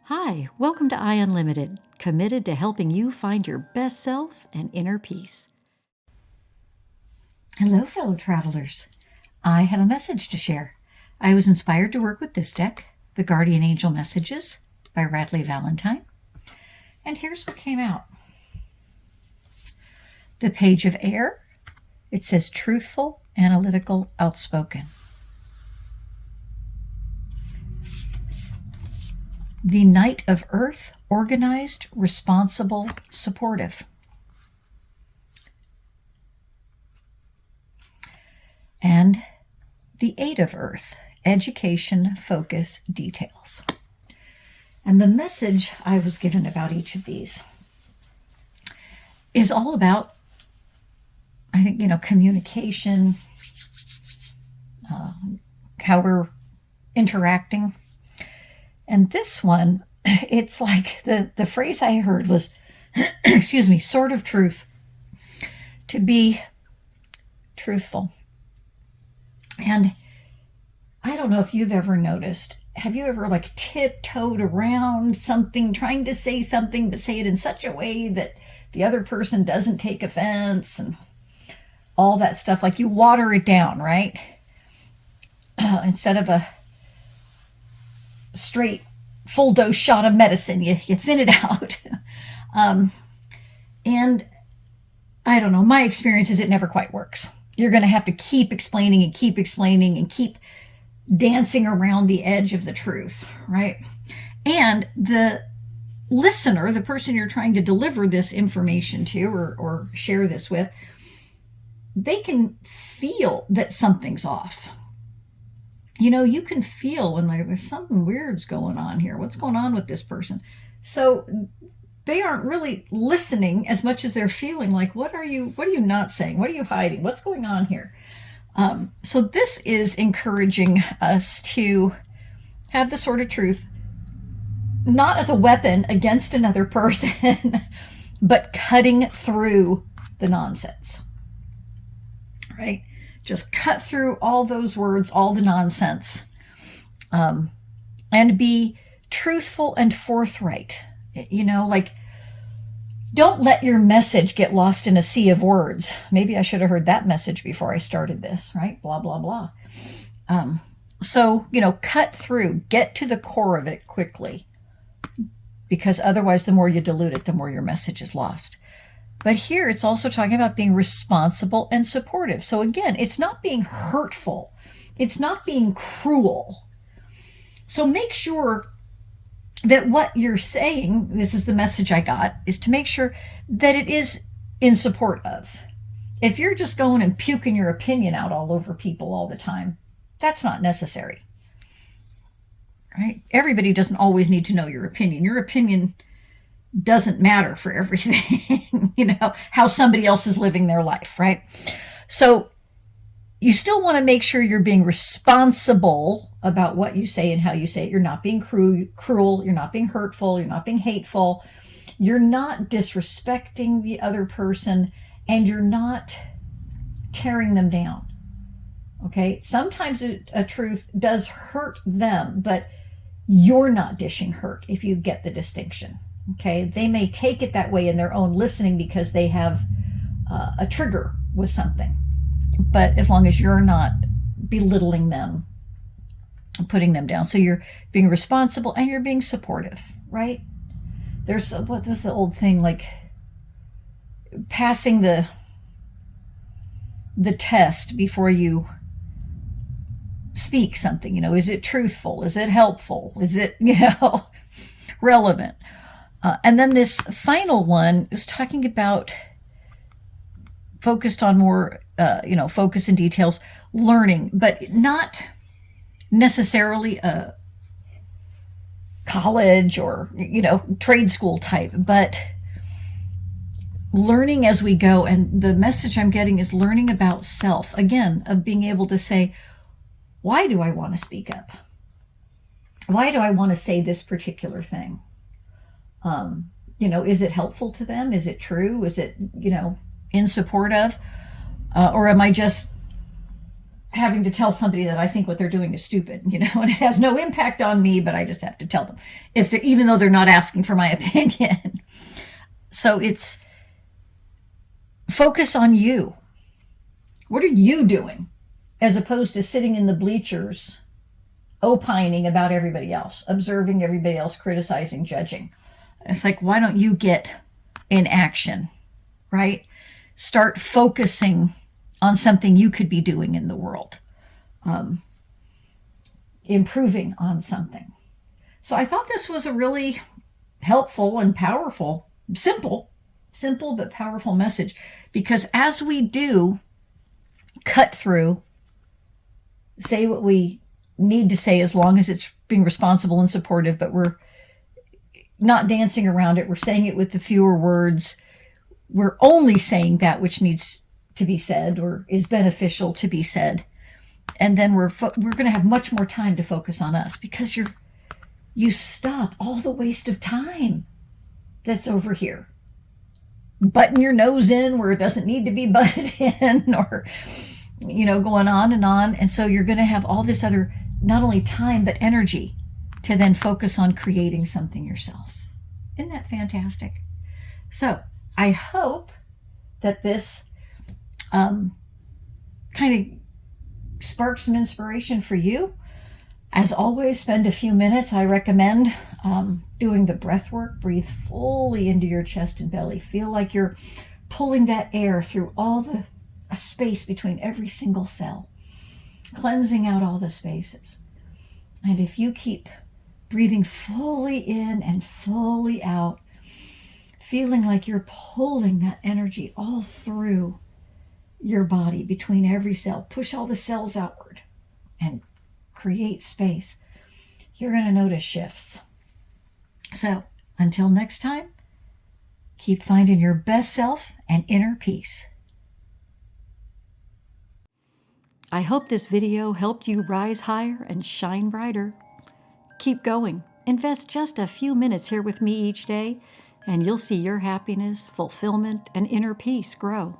Hi, welcome to I Unlimited, committed to helping you find your best self and inner peace. Hello, fellow travelers. I have a message to share. I was inspired to work with this deck, The Guardian Angel Messages by Radley Valentine. And here's what came out. The Page of Air. It says truthful, analytical, outspoken. The Knight of Earth, organized, responsible, supportive. And the Eight of Earth, education, focus, details. And the message I was given about each of these is all about, I think, communication, how we're interacting. And this one, it's like the phrase I heard was, sword of truth, to be truthful. And I don't know if you've ever noticed, have you ever tiptoed around something, trying to say something, but say it in such a way that the other person doesn't take offense and all that stuff? Like you water it down, right? Instead of a straight full dose shot of medicine, you thin it out. And I don't know, my experience is it never quite works. You're going to have to keep explaining and keep dancing around the edge of the truth, right? And the listener, the person you're trying to deliver this information to or share this with, they can feel that something's off. You can feel when there's something weird's going on here. What's going on with this person? So they aren't really listening as much as they're feeling like, what are you not saying? What are you hiding? What's going on here? So this is encouraging us to have the sword of truth, not as a weapon against another person, but cutting through the nonsense, right? Just cut through all those words, all the nonsense, and be truthful and forthright. Don't let your message get lost in a sea of words. Maybe I should have heard that message before I started this, right? Blah, blah, blah. So, cut through, get to the core of it quickly, because otherwise the more you dilute it, the more your message is lost. But here it's also talking about being responsible and supportive. So again, it's not being hurtful. It's not being cruel. So make sure that what you're saying, this is the message I got, is to make sure that it is in support of. If you're just going and puking your opinion out all over people all the time, that's not necessary, right? Everybody doesn't always need to know your opinion. Your opinion doesn't matter for everything, how somebody else is living their life, right? So you still want to make sure you're being responsible about what you say and how you say it. You're not being cruel, you're not being hurtful, you're not being hateful, you're not disrespecting the other person, and you're not tearing them down, okay? Sometimes a truth does hurt them, but you're not dishing hurt, if you get the distinction. Okay, they may take it that way in their own listening because they have a trigger with something. But as long as you're not belittling them, putting them down. So you're being responsible and you're being supportive, right? There's, what was the old thing, like passing the test before you speak something. Is it truthful? Is it helpful? Is it, relevant? And then this final one was talking about focused on more, focus and details, learning, but not necessarily a college or, trade school type, but learning as we go. And the message I'm getting is learning about self, again, of being able to say, why do I want to speak up? Why do I want to say this particular thing? Is it helpful to them? Is it true? Is it, in support of? Or am I just having to tell somebody that I think what they're doing is stupid, and it has no impact on me, but I just have to tell them, even though they're not asking for my opinion. So it's focus on you. What are you doing? As opposed to sitting in the bleachers, opining about everybody else, observing everybody else, criticizing, judging. It's like, why don't you get in action, right? Start focusing on something you could be doing in the world, improving on something. So I thought this was a really helpful and powerful, simple but powerful message, because as we do cut through, say what we need to say, as long as it's being responsible and supportive, but we're not dancing around it. We're saying it with the fewer words. We're only saying that which needs to be said or is beneficial to be said. And then we're going to have much more time to focus on us, because you stop all the waste of time that's over here. Button your nose in where it doesn't need to be butted in, or, going on and on. And so you're going to have all this other, not only time, but energy to then focus on creating something yourself. Isn't that fantastic? So I hope that this kind of sparks some inspiration for you. As always, spend a few minutes. I recommend doing the breath work. Breathe fully into your chest and belly. Feel like you're pulling that air through all the space between every single cell, cleansing out all the spaces. And if you keep breathing fully in and fully out, feeling like you're pulling that energy all through your body between every cell, push all the cells outward and create space, you're going to notice shifts. So until next time, keep finding your best self and inner peace. I hope this video helped you rise higher and shine brighter. Keep going. Invest just a few minutes here with me each day, and you'll see your happiness, fulfillment, and inner peace grow.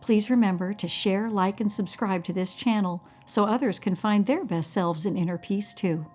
Please remember to share, like, and subscribe to this channel so others can find their best selves and inner peace too.